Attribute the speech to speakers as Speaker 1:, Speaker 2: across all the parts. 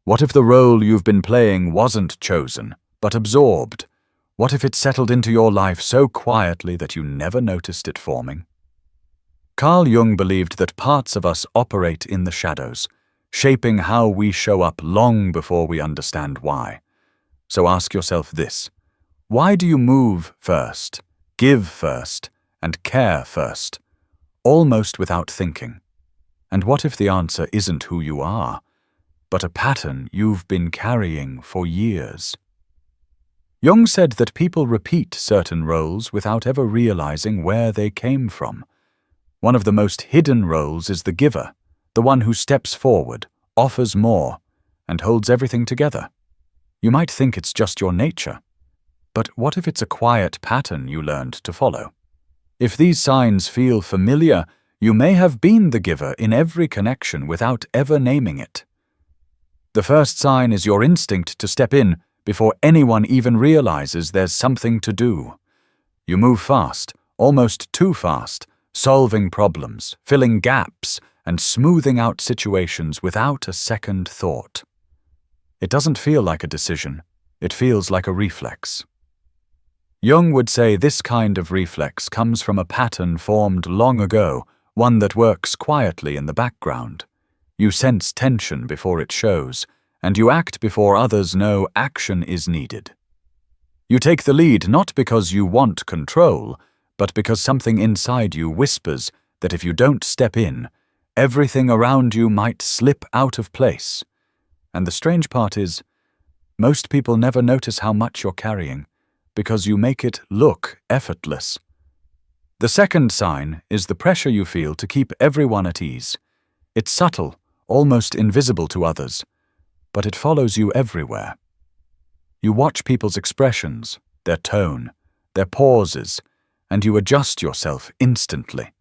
Speaker 1: What if the role you've been playing wasn't chosen, but absorbed? What if it settled into your life so quietly that you never noticed it forming? Carl Jung believed that parts of us operate in the shadows, shaping how we show up long before we understand why. So ask yourself this: why do you move first, give first, and care first, almost without thinking? And what if the answer isn't who you are, but a pattern you've been carrying for years? Jung said that people repeat certain roles without ever realizing where they came from. One of the most hidden roles is the giver, the one who steps forward, offers more, and holds everything together. You might think it's just your nature, but what if it's a quiet pattern you learned to follow? If these signs feel familiar, you may have been the giver in every connection without ever naming it. The first sign is your instinct to step in before anyone even realizes there's something to do. You move fast, almost too fast, solving problems, filling gaps, and smoothing out situations without a second thought. It doesn't feel like a decision, it feels like a reflex. Jung would say this kind of reflex comes from a pattern formed long ago, one that works quietly in the background. You sense tension before it shows, and you act before others know action is needed. You take the lead not because you want control, but because something inside you whispers that if you don't step in, everything around you might slip out of place. And the strange part is, most people never notice how much you're carrying, because you make it look effortless. The second sign is the pressure you feel to keep everyone at ease. It's subtle, almost invisible to others, but it follows you everywhere. You watch people's expressions, their tone, their pauses, and you adjust yourself instantly,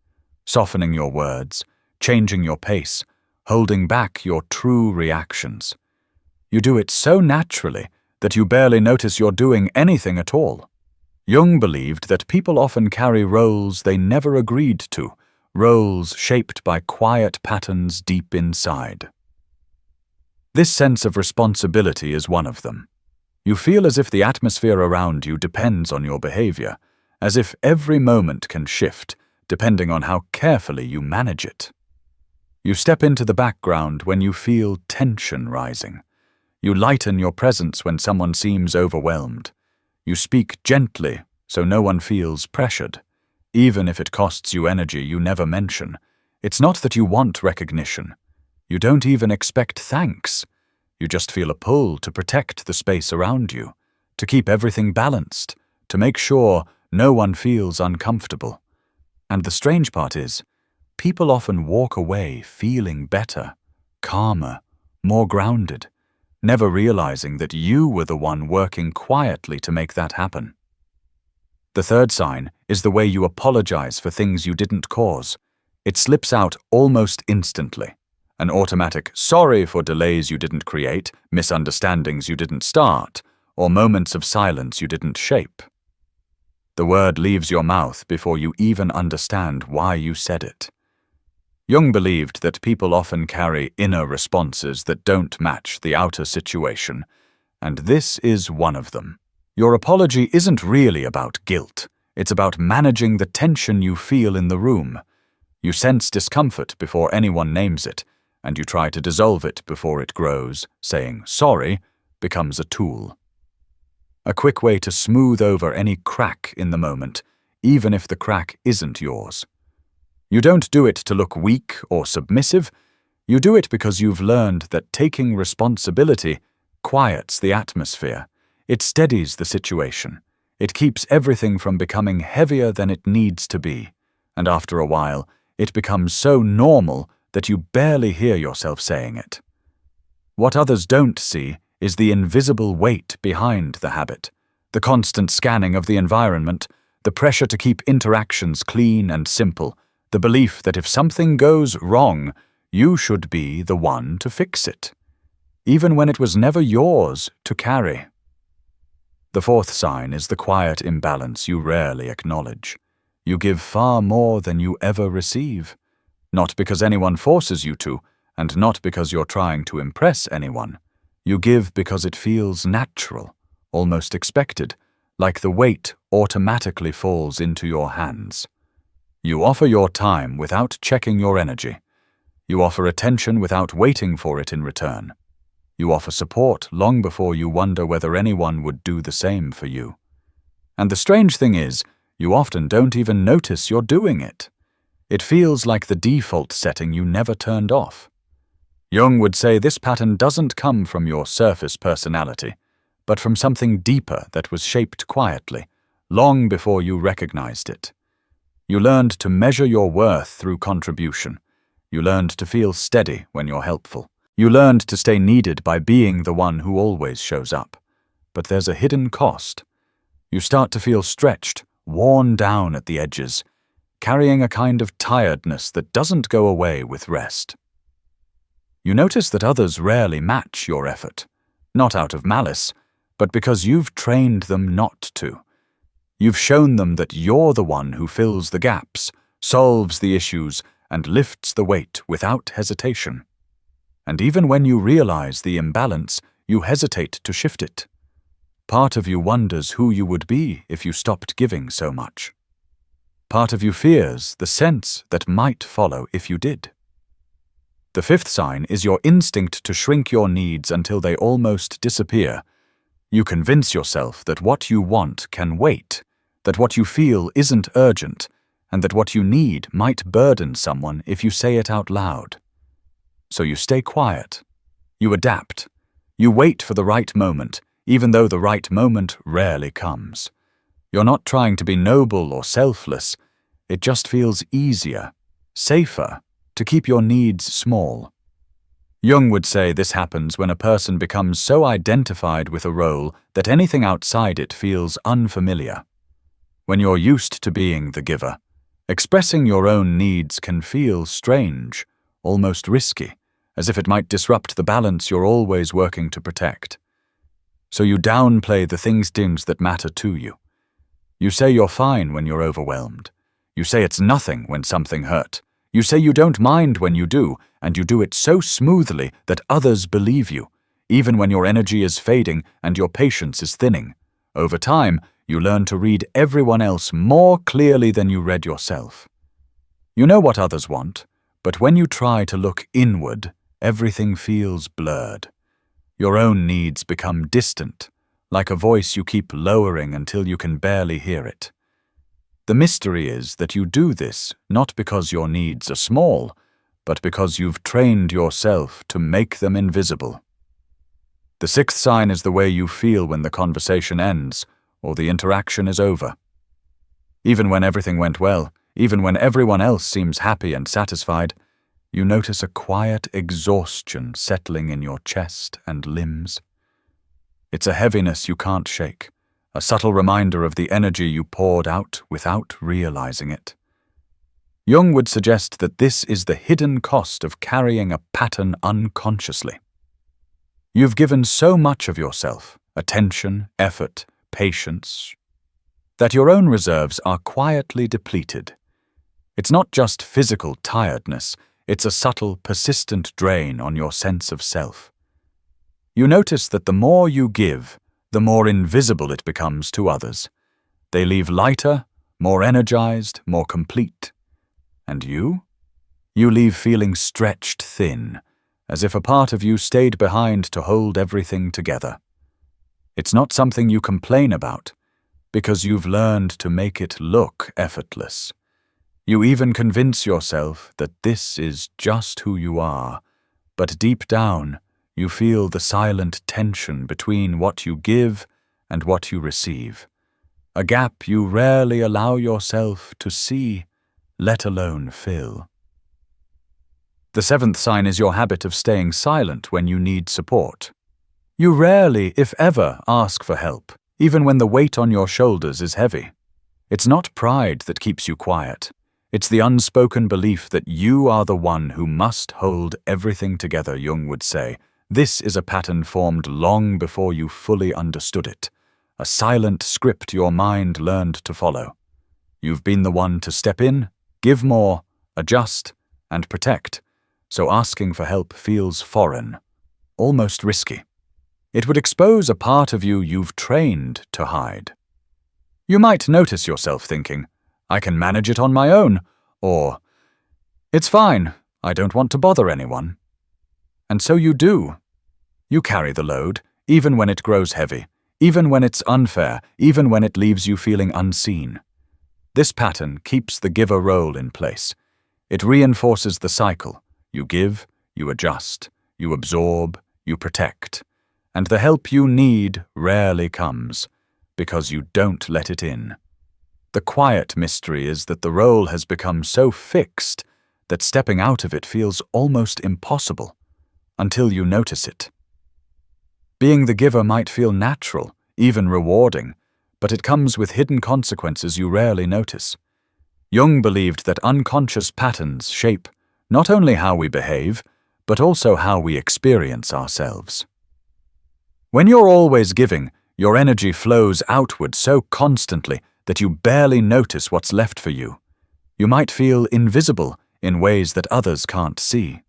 Speaker 1: softening your words, changing your pace, holding back your true reactions. You do it so naturally that you barely notice you're doing anything at all. Jung believed that people often carry roles they never agreed to, roles shaped by quiet patterns deep inside. This sense of responsibility is one of them. You feel as if the atmosphere around you depends on your behavior, as if every moment can shift, depending on how carefully you manage it. You step into the background when you feel tension rising. You lighten your presence when someone seems overwhelmed. You speak gently so no one feels pressured, even if it costs you energy you never mention. It's not that you want recognition. You don't even expect thanks. You just feel a pull to protect the space around you, to keep everything balanced, to make sure no one feels uncomfortable. And the strange part is, people often walk away feeling better, calmer, more grounded, never realizing that you were the one working quietly to make that happen. The third sign is the way you apologize for things you didn't cause. It slips out almost instantly. An automatic sorry for delays you didn't create, misunderstandings you didn't start, or moments of silence you didn't shape. The word leaves your mouth before you even understand why you said it. Jung believed that people often carry inner responses that don't match the outer situation, and this is one of them. Your apology isn't really about guilt. It's about managing the tension you feel in the room. You sense discomfort before anyone names it, and you try to dissolve it before it grows. Saying sorry becomes a tool. A quick way to smooth over any crack in the moment, even if the crack isn't yours. You don't do it to look weak or submissive. You do it because you've learned that taking responsibility quiets the atmosphere. It steadies the situation. It keeps everything from becoming heavier than it needs to be. And after a while, it becomes so normal that you barely hear yourself saying it. What others don't see is the invisible weight behind the habit, the constant scanning of the environment, the pressure to keep interactions clean and simple, the belief that if something goes wrong, you should be the one to fix it, even when it was never yours to carry. The fourth sign is the quiet imbalance you rarely acknowledge. You give far more than you ever receive. Not because anyone forces you to, and not because you're trying to impress anyone. You give because it feels natural, almost expected, like the weight automatically falls into your hands. You offer your time without checking your energy. You offer attention without waiting for it in return. You offer support long before you wonder whether anyone would do the same for you. And the strange thing is, you often don't even notice you're doing it. It feels like the default setting you never turned off. Jung would say this pattern doesn't come from your surface personality, but from something deeper that was shaped quietly, long before you recognized it. You learned to measure your worth through contribution. You learned to feel steady when you're helpful. You learned to stay needed by being the one who always shows up. But there's a hidden cost. You start to feel stretched, worn down at the edges, carrying a kind of tiredness that doesn't go away with rest. You notice that others rarely match your effort, not out of malice, but because you've trained them not to. You've shown them that you're the one who fills the gaps, solves the issues, and lifts the weight without hesitation. And even when you realize the imbalance, you hesitate to shift it. Part of you wonders who you would be if you stopped giving so much. Part of you fears the sense that might follow if you did. The fifth sign is your instinct to shrink your needs until they almost disappear. You convince yourself that what you want can wait, that what you feel isn't urgent, and that what you need might burden someone if you say it out loud. So you stay quiet. You adapt. You wait for the right moment, even though the right moment rarely comes. You're not trying to be noble or selfless. It just feels easier, safer, to keep your needs small. Jung would say this happens when a person becomes so identified with a role that anything outside it feels unfamiliar. When you're used to being the giver, expressing your own needs can feel strange, almost risky, as if it might disrupt the balance you're always working to protect. So you downplay the things that matter to you. You say you're fine when you're overwhelmed. You say it's nothing when something hurt. You say you don't mind when you do, and you do it so smoothly that others believe you, even when your energy is fading and your patience is thinning. Over time, you learn to read everyone else more clearly than you read yourself. You know what others want, but when you try to look inward, everything feels blurred. Your own needs become distant, like a voice you keep lowering until you can barely hear it. The mystery is that you do this not because your needs are small, but because you've trained yourself to make them invisible. The sixth sign is the way you feel when the conversation ends or the interaction is over. Even when everything went well, even when everyone else seems happy and satisfied, you notice a quiet exhaustion settling in your chest and limbs. It's a heaviness you can't shake, a subtle reminder of the energy you poured out without realizing it. Jung would suggest that this is the hidden cost of carrying a pattern unconsciously. You've given so much of yourself, attention, effort, patience, that your own reserves are quietly depleted. It's not just physical tiredness, it's a subtle, persistent drain on your sense of self. You notice that the more you give, the more invisible it becomes to others. They leave lighter, more energized, more complete. And you? You leave feeling stretched thin, as if a part of you stayed behind to hold everything together. It's not something you complain about, because you've learned to make it look effortless. You even convince yourself that this is just who you are, but deep down, you feel the silent tension between what you give and what you receive, a gap you rarely allow yourself to see, let alone fill. The seventh sign is your habit of staying silent when you need support. You rarely, if ever, ask for help, even when the weight on your shoulders is heavy. It's not pride that keeps you quiet. It's the unspoken belief that you are the one who must hold everything together, Jung would say. This is a pattern formed long before you fully understood it, a silent script your mind learned to follow. You've been the one to step in, give more, adjust, and protect, so asking for help feels foreign, almost risky. It would expose a part of you you've trained to hide. You might notice yourself thinking, "I can manage it on my own," or "It's fine, I don't want to bother anyone." And so you do. You carry the load, even when it grows heavy, even when it's unfair, even when it leaves you feeling unseen. This pattern keeps the giver role in place. It reinforces the cycle. You give, you adjust, you absorb, you protect. And the help you need rarely comes, because you don't let it in. The quiet mystery is that the role has become so fixed that stepping out of it feels almost impossible, until you notice it. Being the giver might feel natural, even rewarding, but it comes with hidden consequences you rarely notice. Jung believed that unconscious patterns shape not only how we behave, but also how we experience ourselves. When you're always giving, your energy flows outward so constantly that you barely notice what's left for you. You might feel invisible in ways that others can't see.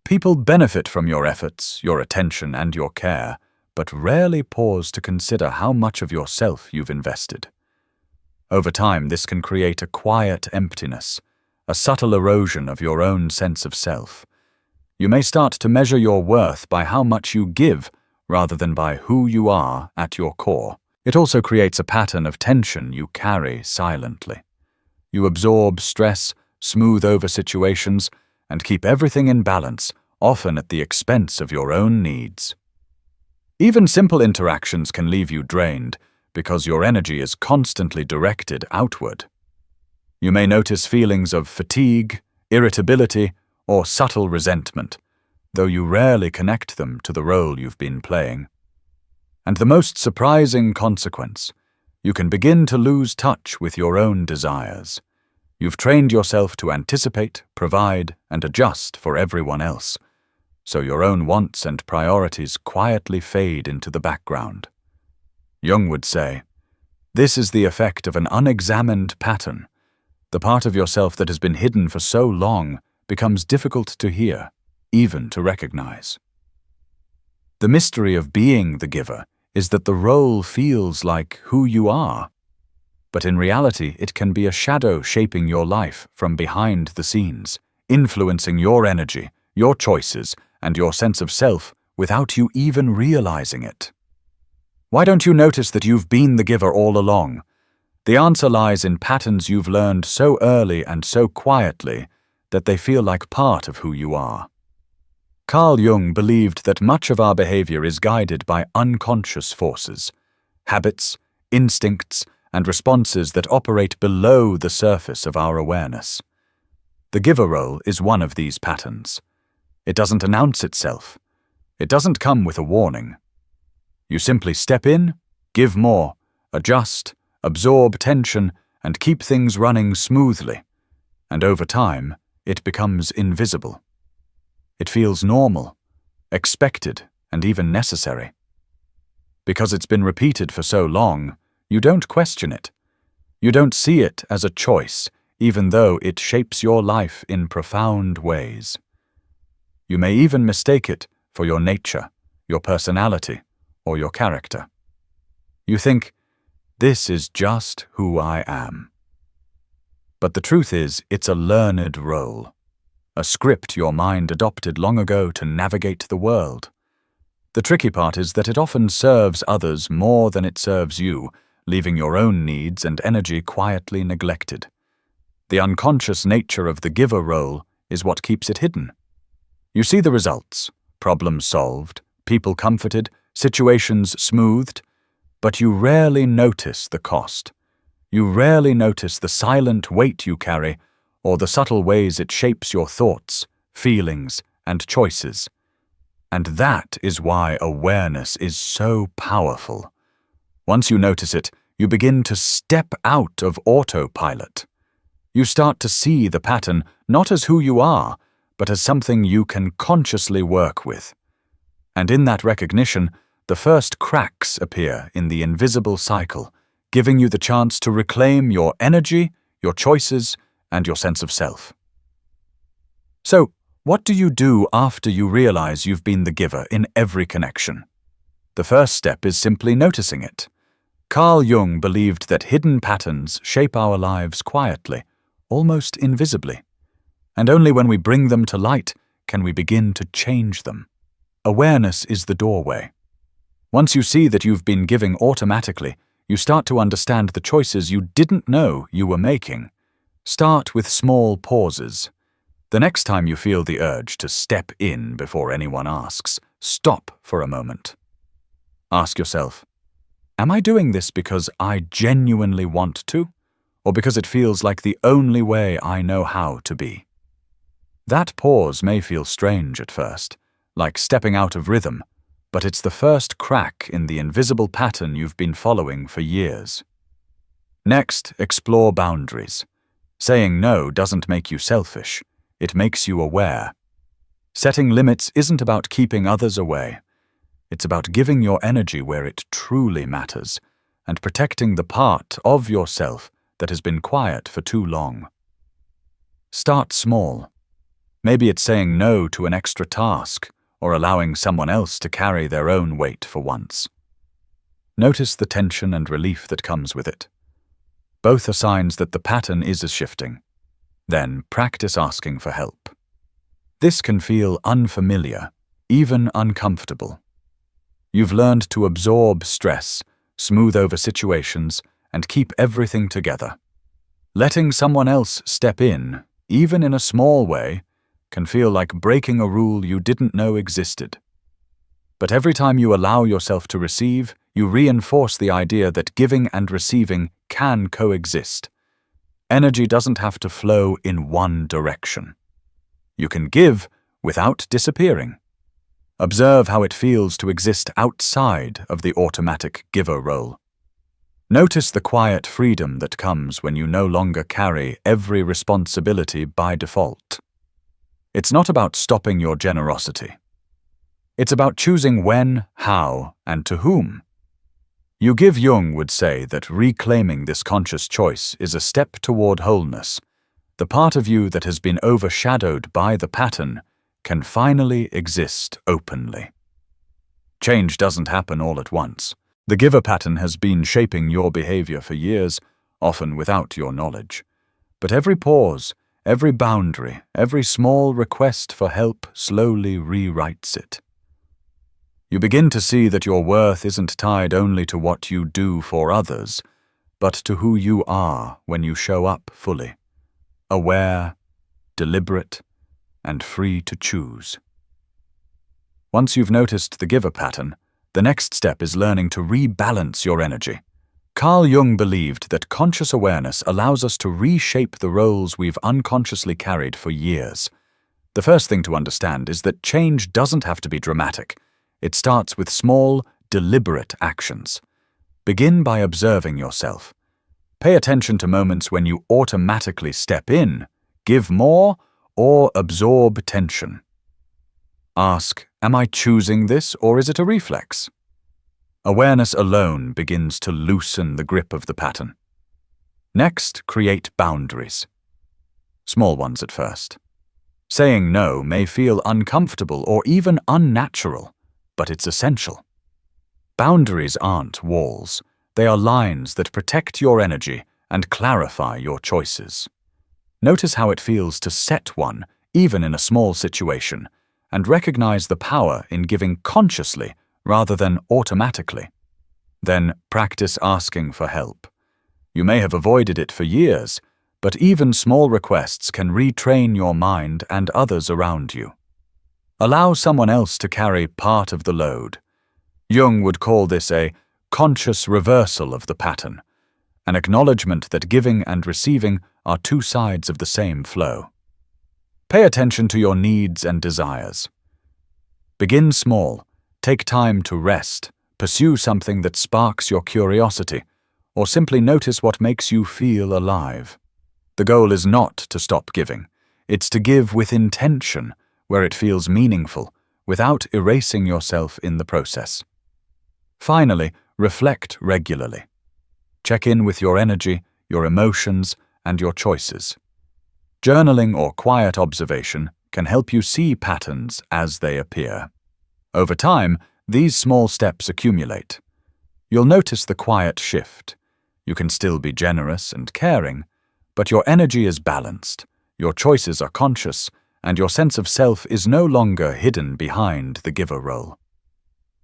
Speaker 1: People benefit from your efforts, your attention, and your care, but rarely pause to consider how much of yourself you've invested. Over time, this can create a quiet emptiness, a subtle erosion of your own sense of self. You may start to measure your worth by how much you give rather than by who you are at your core. It also creates a pattern of tension you carry silently. You absorb stress, smooth over situations, and keep everything in balance, often at the expense of your own needs. Even simple interactions can leave you drained because your energy is constantly directed outward. You may notice feelings of fatigue, irritability, or subtle resentment, though you rarely connect them to the role you've been playing. And the most surprising consequence, you can begin to lose touch with your own desires. You've trained yourself to anticipate, provide, and adjust for everyone else, so your own wants and priorities quietly fade into the background. Jung would say, "This is the effect of an unexamined pattern. The part of yourself that has been hidden for so long becomes difficult to hear, even to recognize." The mystery of being the giver is that the role feels like who you are, but in reality it can be a shadow shaping your life from behind the scenes, influencing your energy, your choices, and your sense of self without you even realizing it. Why don't you notice that you've been the giver all along? The answer lies in patterns you've learned so early and so quietly that they feel like part of who you are. Carl Jung believed that much of our behavior is guided by unconscious forces, habits, instincts, and responses that operate below the surface of our awareness. The giver role is one of these patterns. It doesn't announce itself. It doesn't come with a warning. You simply step in, give more, adjust, absorb tension, and keep things running smoothly. And over time, it becomes invisible. It feels normal, expected, and even necessary. Because it's been repeated for so long, you don't question it. You don't see it as a choice, even though it shapes your life in profound ways. You may even mistake it for your nature, your personality, or your character. You think, "This is just who I am." But the truth is, it's a learned role, a script your mind adopted long ago to navigate the world. The tricky part is that it often serves others more than it serves you, leaving your own needs and energy quietly neglected. The unconscious nature of the giver role is what keeps it hidden. You see the results, problems solved, people comforted, situations smoothed, but you rarely notice the cost. You rarely notice the silent weight you carry or the subtle ways it shapes your thoughts, feelings, and choices. And that is why awareness is so powerful. Once you notice it, you begin to step out of autopilot. You start to see the pattern not as who you are, but as something you can consciously work with. And in that recognition, the first cracks appear in the invisible cycle, giving you the chance to reclaim your energy, your choices, and your sense of self. So, What do you do after you realize you've been the giver in every connection? The first step is simply noticing it. Carl Jung believed that hidden patterns shape our lives quietly, almost invisibly. And only when we bring them to light can we begin to change them. Awareness is the doorway. Once you see that you've been giving automatically, you start to understand the choices you didn't know you were making. Start with small pauses. The next time you feel the urge to step in before anyone asks, stop for a moment. Ask yourself, am I doing this because I genuinely want to, or because it feels like the only way I know how to be? That pause may feel strange at first, like stepping out of rhythm, but it's the first crack in the invisible pattern you've been following for years. Next, explore boundaries. Saying no doesn't make you selfish. It makes you aware. Setting limits isn't about keeping others away. It's about giving your energy where it truly matters and protecting the part of yourself that has been quiet for too long. Start small. Maybe it's saying no to an extra task or allowing someone else to carry their own weight for once. Notice the tension and relief that comes with it. Both are signs that the pattern is shifting. Then practice asking for help. This can feel unfamiliar, even uncomfortable. You've learned to absorb stress, smooth over situations, and keep everything together. Letting someone else step in, even in a small way, can feel like breaking a rule you didn't know existed. But every time you allow yourself to receive, you reinforce the idea that giving and receiving can coexist. Energy doesn't have to flow in one direction. You can give without disappearing. Observe how it feels to exist outside of the automatic giver role. Notice the quiet freedom that comes when you no longer carry every responsibility by default. It's not about stopping your generosity. It's about choosing when, how, and to whom. Jung would say that reclaiming this conscious choice is a step toward wholeness. The part of you that has been overshadowed by the pattern can finally exist openly. Change doesn't happen all at once. The giver pattern has been shaping your behavior for years, often without your knowledge. But every pause, every boundary, every small request for help slowly rewrites it. You begin to see that your worth isn't tied only to what you do for others, but to who you are when you show up fully, aware, deliberate, and free to choose. Once you've noticed the giver pattern, the next step is learning to rebalance your energy. Carl Jung believed that conscious awareness allows us to reshape the roles we've unconsciously carried for years. The first thing to understand is that change doesn't have to be dramatic. It starts with small, deliberate actions. Begin by observing yourself. Pay attention to moments when you automatically step in, give more, or absorb tension. Ask, am I choosing this or is it a reflex? Awareness alone begins to loosen the grip of the pattern. Next, create boundaries. Small ones at first. Saying no may feel uncomfortable or even unnatural, but it's essential. Boundaries aren't walls. They are lines that protect your energy and clarify your choices. Notice how it feels to set one, even in a small situation, and recognize the power in giving consciously rather than automatically. Then practice asking for help. You may have avoided it for years, but even small requests can retrain your mind and others around you. Allow someone else to carry part of the load. Jung would call this a conscious reversal of the pattern, an acknowledgement that giving and receiving are two sides of the same flow. Pay attention to your needs and desires. Begin small. Take time to rest, pursue something that sparks your curiosity, or simply notice what makes you feel alive. The goal is not to stop giving. It's to give with intention, where it feels meaningful, without erasing yourself in the process. Finally, reflect regularly. Check in with your energy, your emotions, and your choices. Journaling or quiet observation can help you see patterns as they appear. Over time, these small steps accumulate. You'll notice the quiet shift. You can still be generous and caring, but your energy is balanced, your choices are conscious, and your sense of self is no longer hidden behind the giver role.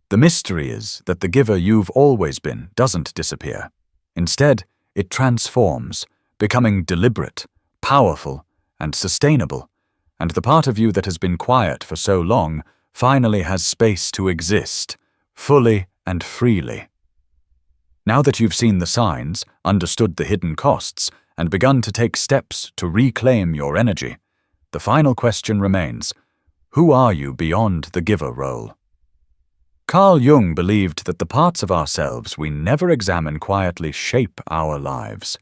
Speaker 1: The mystery is that the giver you've always been doesn't disappear. Instead, it transforms, becoming deliberate, powerful, and sustainable, and the part of you that has been quiet for so long finally has space to exist, fully and freely. Now that you've seen the signs, understood the hidden costs, and begun to take steps to reclaim your energy, the final question remains: who are you beyond the giver role? Carl Jung believed that the parts of ourselves we never examine quietly shape our lives,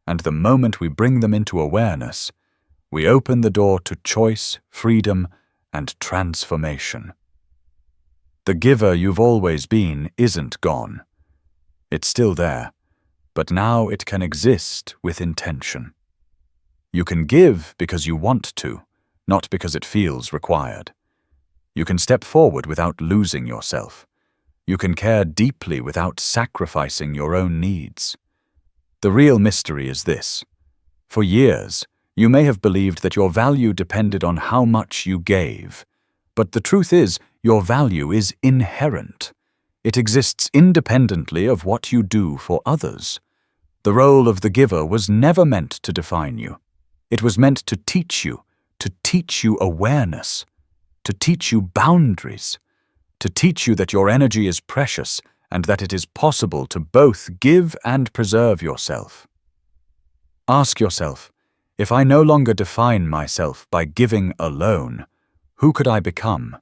Speaker 1: and the moment we bring them into awareness, we open the door to choice, freedom, and transformation. The giver you've always been isn't gone. It's still there, but now it can exist with intention. You can give because you want to, not because it feels required. You can step forward without losing yourself. You can care deeply without sacrificing your own needs. The real mystery is this: for years, you may have believed that your value depended on how much you gave, but the truth is, your value is inherent. It exists independently of what you do for others. The role of the giver was never meant to define you. It was meant to teach you awareness, to teach you boundaries, to teach you that your energy is precious and that it is possible to both give and preserve yourself. Ask yourself, if I no longer define myself by giving alone, who could I become?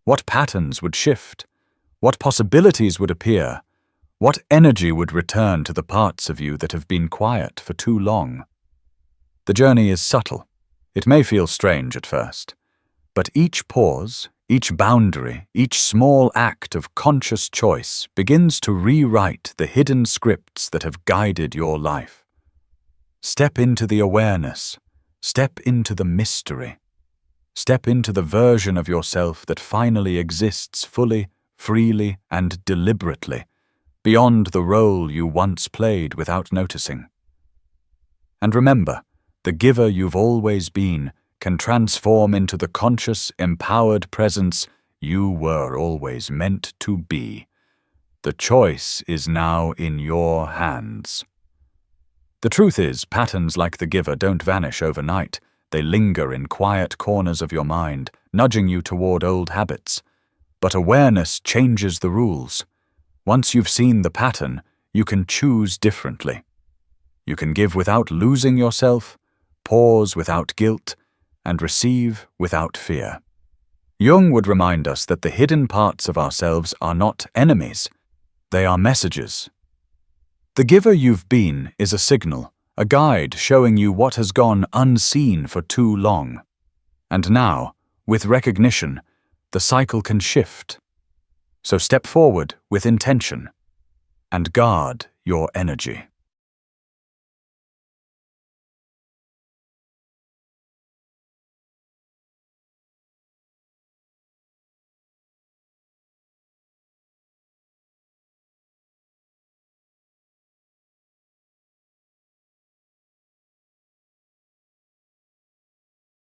Speaker 1: What patterns would shift? What possibilities would appear? What energy would return to the parts of you that have been quiet for too long? The journey is subtle. It may feel strange at first, but each pause, each boundary, each small act of conscious choice begins to rewrite the hidden scripts that have guided your life. Step into the awareness. Step into the mystery. Step into the version of yourself that finally exists fully, freely, and deliberately, beyond the role you once played without noticing. And remember, the giver you've always been can transform into the conscious, empowered presence you were always meant to be. The choice is now in your hands. The truth is, patterns like the giver don't vanish overnight. They linger in quiet corners of your mind, nudging you toward old habits. But awareness changes the rules. Once you've seen the pattern, you can choose differently. You can give without losing yourself, pause without guilt, and receive without fear. Jung would remind us that the hidden parts of ourselves are not enemies. They are messages. The giver you've been is a signal, a guide showing you what has gone unseen for too long. And now, with recognition, the cycle can shift. So step forward with intention and guard your energy.